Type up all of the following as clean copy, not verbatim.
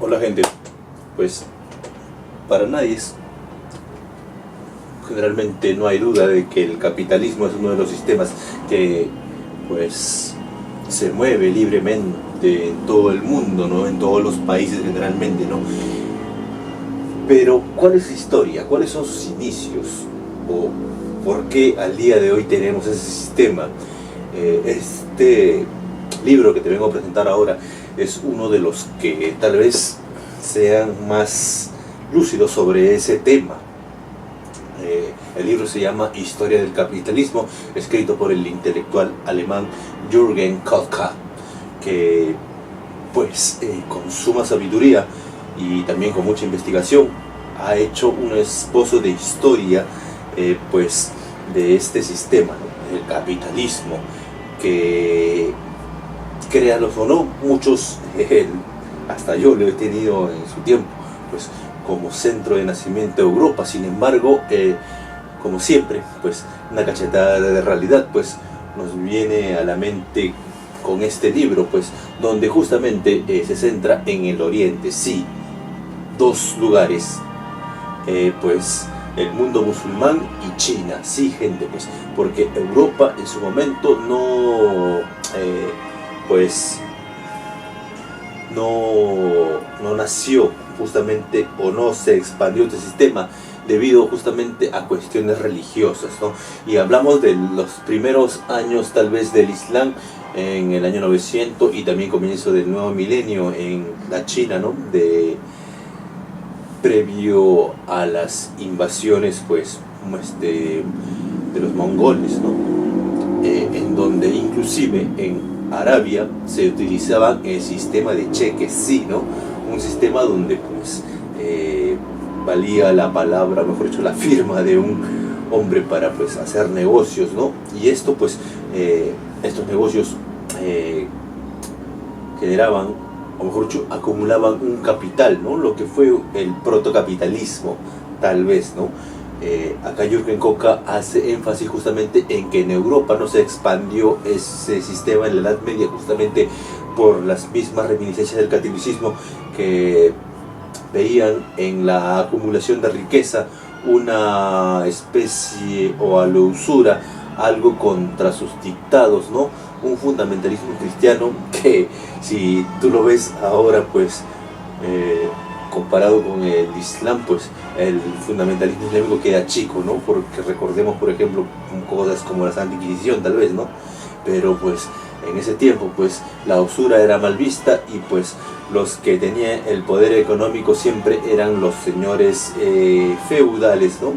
Hola gente, pues para nadie generalmente no hay duda de que el capitalismo es uno de los sistemas que pues se mueve libremente en todo el mundo, ¿no? En todos los países generalmente, ¿no? Pero ¿cuál es su historia? ¿Cuáles son sus inicios? ¿O por qué al día de hoy tenemos ese sistema? Este libro que te vengo a presentar ahora es uno de los que tal vez sean más lúcidos sobre ese tema. El libro se llama Historia del Capitalismo, escrito por el intelectual alemán Jürgen Kotka, que pues con suma sabiduría y también con mucha investigación ha hecho un esbozo de historia pues de este sistema, ¿no? El capitalismo, que créanlo o no, muchos, hasta yo lo he tenido en su tiempo, pues como centro de nacimiento de Europa. Sin embargo, como siempre, pues una cachetada de realidad pues nos viene a la mente con este libro, pues donde justamente se centra en el Oriente, sí, dos lugares, pues el mundo musulmán y China, sí gente, pues porque Europa en su momento no, pues no nació justamente o no se expandió este sistema debido justamente a cuestiones religiosas, ¿no? Y hablamos de los primeros años tal vez del Islam en el año 900 y también comienzo del nuevo milenio en la China, ¿no? Previo a las invasiones pues de los mongoles, ¿no? En donde inclusive en Arabia se utilizaba el sistema de cheques, sí, ¿no? Un sistema donde pues valía la palabra, mejor dicho, la firma de un hombre para pues hacer negocios, ¿no? Y esto pues estos negocios generaban, o mejor dicho, acumulaban un capital, ¿no? Lo que fue el protocapitalismo, tal vez, ¿no? Acá Jürgen Kotka hace énfasis justamente en que en Europa no se expandió ese sistema en la Edad Media justamente por las mismas reminiscencias del catolicismo, que veían en la acumulación de riqueza una especie o a la usura, algo contra sus dictados, ¿no? Un fundamentalismo cristiano que si tú lo ves ahora pues comparado con el Islam, pues el fundamentalismo islámico queda chico, ¿no? Porque recordemos, por ejemplo, cosas como la Santa Inquisición, tal vez, ¿no? Pero pues en ese tiempo, pues la usura era mal vista y pues los que tenían el poder económico siempre eran los señores feudales, ¿no?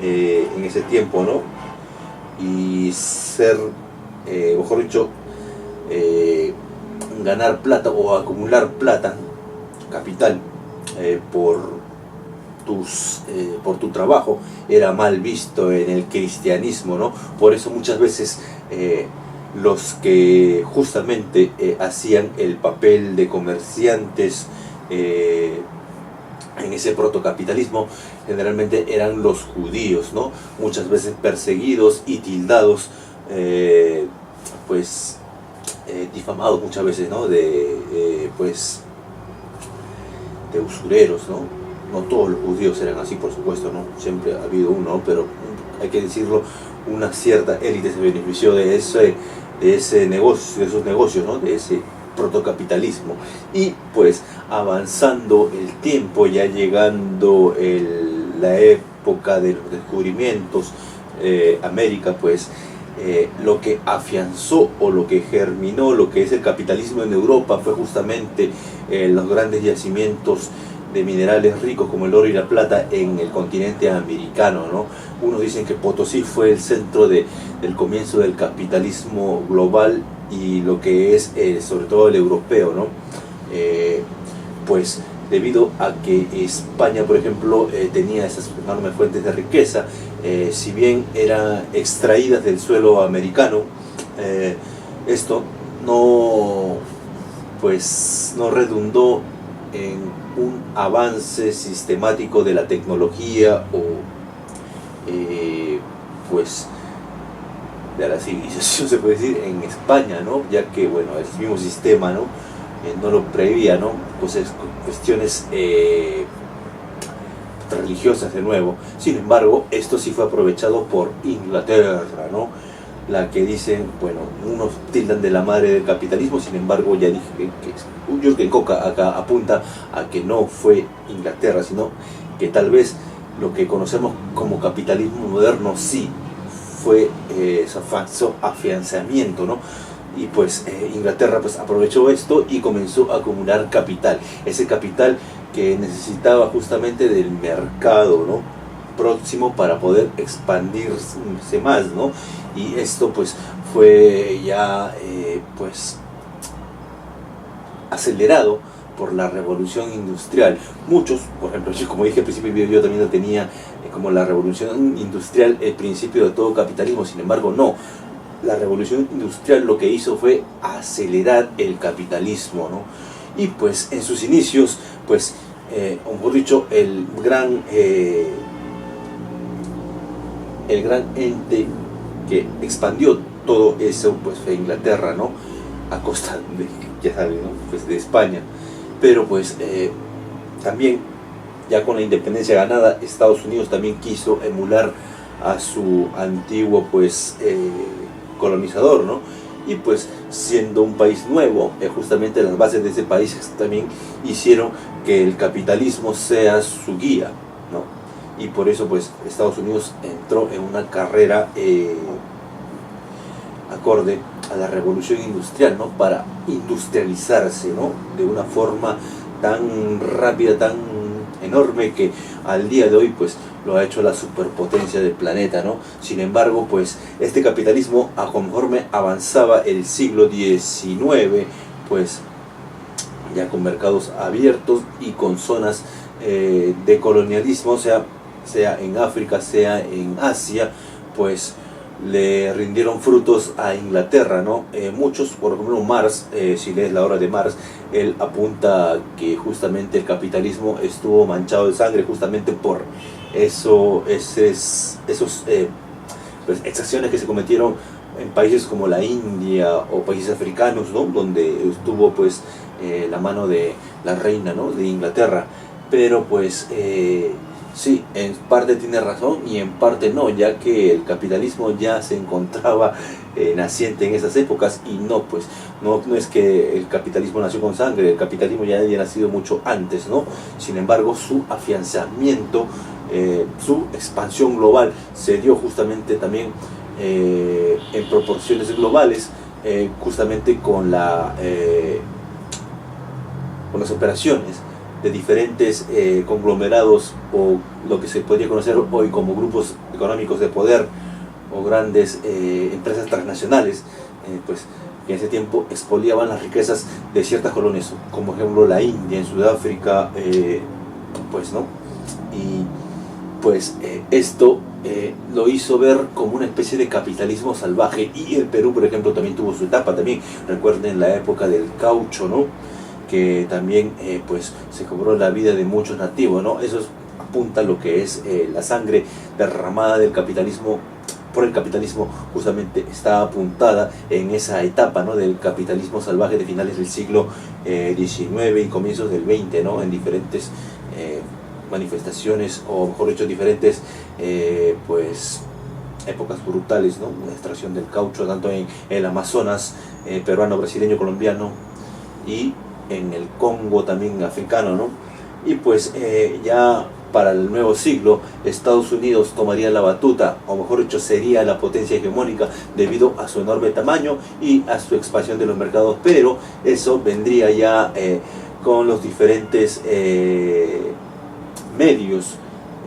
En ese tiempo, ¿no? Y ser, mejor dicho, ganar plata o acumular plata, capital, por tu trabajo era mal visto en el cristianismo, ¿no? Por eso muchas veces los que justamente hacían el papel de comerciantes en ese protocapitalismo generalmente eran los judíos, ¿no? Muchas veces perseguidos y tildados, pues difamados muchas veces, ¿no? Pues de usureros, ¿no? No todos los judíos eran así, por supuesto, ¿no? Siempre ha habido uno, pero hay que decirlo, una cierta élite se benefició de ese negocio, de esos negocios, ¿no? De ese protocapitalismo. Y pues avanzando el tiempo, ya llegando la época de los descubrimientos, América, pues lo que afianzó o lo que germinó lo que es el capitalismo en Europa fue justamente los grandes yacimientos de minerales ricos como el oro y la plata en el continente americano, ¿no? Unos dicen que Potosí fue el centro del comienzo del capitalismo global y lo que es sobre todo el europeo, ¿no? Pues debido a que España, por ejemplo, tenía esas enormes fuentes de riqueza, si bien eran extraídas del suelo americano, esto pues no redundó en un avance sistemático de la tecnología o pues de la civilización, se puede decir, en España, ¿no? Ya que, bueno, es el mismo sistema, ¿no? no lo preveía, ¿no? Pues es cuestiones religiosas de nuevo. Sin embargo, esto sí fue aprovechado por Inglaterra, ¿no? La que dicen, bueno, unos tildan de la madre del capitalismo, sin embargo ya dije que Jürgen Koch acá apunta a que no fue Inglaterra, sino que tal vez lo que conocemos como capitalismo moderno sí fue su afianzamiento, ¿no? Y pues Inglaterra pues aprovechó esto y comenzó a acumular capital, ese capital que necesitaba justamente del mercado, ¿no?, próximo para poder expandirse más, ¿no? Y esto pues fue ya pues acelerado por la revolución industrial. Muchos, por ejemplo, yo, como dije al principio, yo también lo tenía como la revolución industrial el principio de todo capitalismo. Sin embargo, no, la revolución industrial lo que hizo fue acelerar el capitalismo, ¿no? Y pues en sus inicios, pues o mejor dicho, el gran ente que expandió todo eso pues fue Inglaterra, ¿no? A costa de, ya saben, ¿no?, pues de España. Pero pues también ya con la independencia ganada, Estados Unidos también quiso emular a su antiguo pues colonizador, ¿no? Y pues siendo un país nuevo, justamente las bases de ese país también hicieron que el capitalismo sea su guía, ¿no? Y por eso pues Estados Unidos entró en una carrera acorde a la revolución industrial, ¿no?, para industrializarse, ¿no?, de una forma tan rápida, tan enorme, que al día de hoy pues lo ha hecho la superpotencia del planeta, ¿no? Sin embargo, pues este capitalismo, a conforme avanzaba el siglo XIX, pues ya con mercados abiertos y con zonas de colonialismo, sea en África, sea en Asia, pues le rindieron frutos a Inglaterra, ¿no? Muchos, por ejemplo Marx, si lees la obra de Marx, él apunta que justamente el capitalismo estuvo manchado de sangre justamente por esos pues, exacciones que se cometieron en países como la India o países africanos, ¿no?, donde estuvo pues la mano de la reina, ¿no?, de Inglaterra. Pero pues sí, en parte tiene razón y en parte no, ya que el capitalismo ya se encontraba naciente en esas épocas. Y no, pues no es que el capitalismo nació con sangre, el capitalismo ya había nacido mucho antes, ¿no? Sin embargo, su afianzamiento, su expansión global se dio justamente también en proporciones globales, justamente con las operaciones de diferentes conglomerados, o lo que se podría conocer hoy como grupos económicos de poder o grandes empresas transnacionales, pues que en ese tiempo expoliaban las riquezas de ciertas colonias, como por ejemplo la India, en Sudáfrica, pues no. Y pues esto lo hizo ver como una especie de capitalismo salvaje. Y el Perú, por ejemplo, también tuvo su etapa. También recuerden la época del caucho, ¿no?, que también pues se cobró la vida de muchos nativos, ¿no? Eso apunta a lo que es la sangre derramada del capitalismo por el capitalismo, justamente está apuntada en esa etapa, ¿no?, del capitalismo salvaje de finales del siglo XIX y comienzos del XX, ¿no?, en diferentes manifestaciones, o mejor dicho, diferentes pues épocas brutales, ¿no?, la extracción del caucho tanto en el Amazonas peruano, brasileño, colombiano, y en el Congo también africano, ¿no? Y pues ya para el nuevo siglo Estados Unidos tomaría la batuta, o mejor dicho, sería la potencia hegemónica debido a su enorme tamaño y a su expansión de los mercados. Pero eso vendría ya con los diferentes medios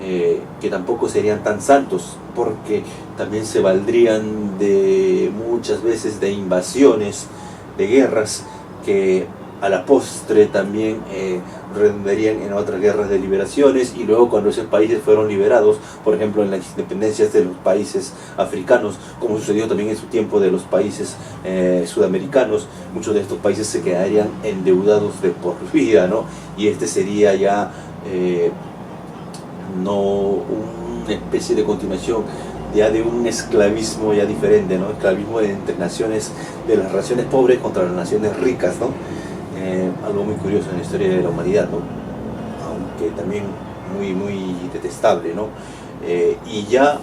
que tampoco serían tan santos, porque también se valdrían de muchas veces de invasiones, de guerras, que a la postre también redundarían en otras guerras de liberaciones. Y luego, cuando esos países fueron liberados, por ejemplo en las independencias de los países africanos, como sucedió también en su tiempo de los países sudamericanos, muchos de estos países se quedarían endeudados de por vida, ¿no? Y este sería ya no una especie de continuación ya de un esclavismo ya diferente, ¿no? Esclavismo entre naciones, de las naciones pobres contra las naciones ricas, ¿no? algo muy curioso en la historia de la humanidad, ¿no? Aunque también muy detestable, ¿no? Y ya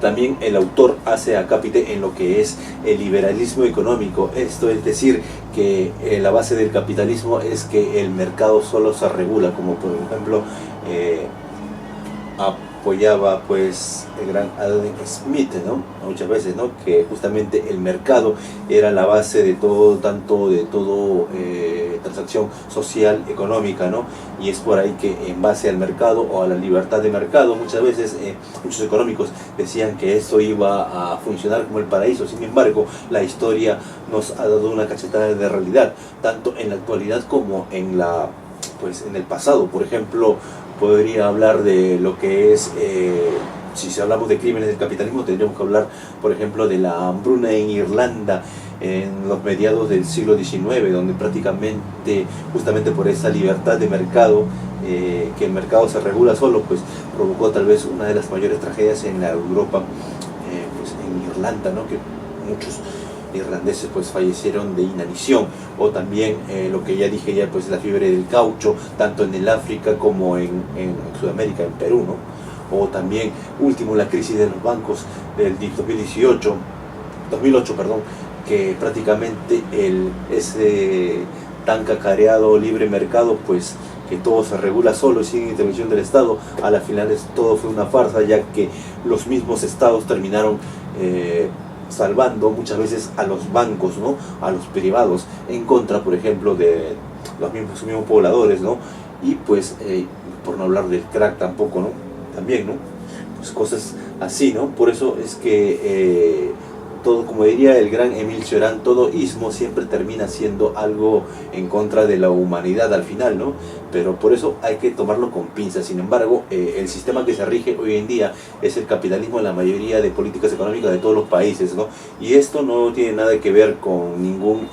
también el autor hace acápite en lo que es el liberalismo económico. Esto es decir, que la base del capitalismo es que el mercado solo se regula, como por ejemplo apoyaba pues el gran Adam Smith, ¿no? Muchas veces, ¿no? Que justamente el mercado era la base de todo, tanto de todo transacción social, económica, ¿no? Y es por ahí que en base al mercado o a la libertad de mercado, muchas veces muchos económicos decían que esto iba a funcionar como el paraíso. Sin embargo, la historia nos ha dado una cachetada de realidad, tanto en la actualidad como en en el pasado. Por ejemplo, podría hablar de lo que es, si hablamos de crímenes del capitalismo, tendríamos que hablar, por ejemplo, de la hambruna en Irlanda en los mediados del siglo XIX, donde prácticamente, justamente por esa libertad de mercado, que el mercado se regula solo, pues provocó tal vez una de las mayores tragedias en la Europa, pues en Irlanda, ¿no? Que muchos irlandeses pues fallecieron de inanición, o también lo que ya dije ya, pues la fiebre del caucho, tanto en el África como en Sudamérica, en Perú, ¿no? O también, último, la crisis de los bancos del 2008, perdón, que prácticamente ese tan cacareado libre mercado, pues que todo se regula solo y sin intervención del Estado, a la final todo fue una farsa, ya que los mismos estados terminaron salvando muchas veces a los bancos, ¿no? A los privados, en contra, por ejemplo, de los mismos pobladores, ¿no? Y pues, por no hablar del crack tampoco, ¿no? También, ¿no? Pues cosas así, ¿no? Por eso es que todo, como diría el gran Emile Cioran, todo ismo siempre termina siendo algo en contra de la humanidad al final, ¿no? Pero por eso hay que tomarlo con pinzas. Sin embargo, el sistema que se rige hoy en día es el capitalismo en la mayoría de políticas económicas de todos los países, ¿no? Y esto no tiene nada que ver con ningún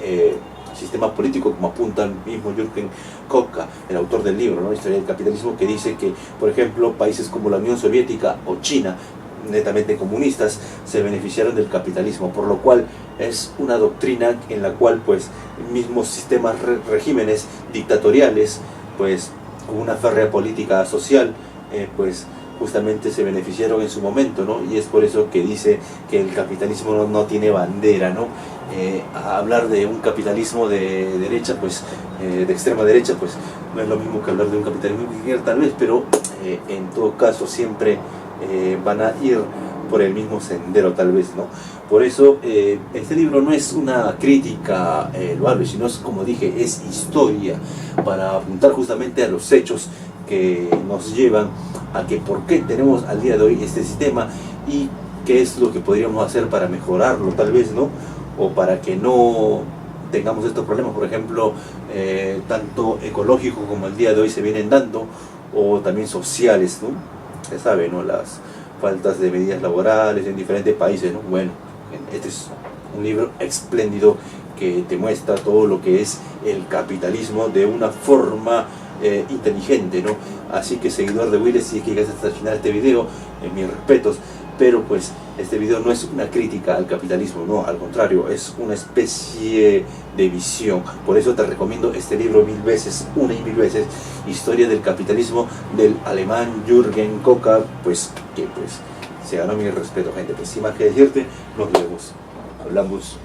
sistema político, como apunta el mismo Jürgen Kotka, el autor del libro, ¿no? Historia del capitalismo, que dice que, por ejemplo, países como la Unión Soviética o China, netamente comunistas, se beneficiaron del capitalismo, por lo cual es una doctrina en la cual pues mismos sistemas, regímenes dictatoriales, pues con una férrea política social, pues justamente se beneficiaron en su momento, ¿no? Y es por eso que dice que el capitalismo no tiene bandera, ¿no? A hablar de un capitalismo de derecha, pues de extrema derecha, pues no es lo mismo que hablar de un capitalismo tal vez, pero en todo caso siempre van a ir por el mismo sendero tal vez, ¿no? Por eso este libro no es una crítica loable, sino es, como dije, es historia para apuntar justamente a los hechos que nos llevan a que por qué tenemos al día de hoy este sistema y qué es lo que podríamos hacer para mejorarlo tal vez, ¿no? O para que no tengamos estos problemas, por ejemplo, tanto ecológicos como el día de hoy se vienen dando, o también sociales, ¿no? Se sabe, ¿no? Las faltas de medidas laborales en diferentes países, ¿no? Bueno, este es un libro espléndido que te muestra todo lo que es el capitalismo de una forma inteligente, ¿no? Así que, seguidor de Willis, si es que llegas hasta el final de este video, mis respetos, pero pues este video no es una crítica al capitalismo, no, al contrario, es una especie de visión. Por eso te recomiendo este libro 1000 veces, una y 1000 veces, Historia del capitalismo, del alemán Jürgen Koka, pues que pues se ganó mi respeto, gente. Pues sin más que decirte, nos vemos, hablamos.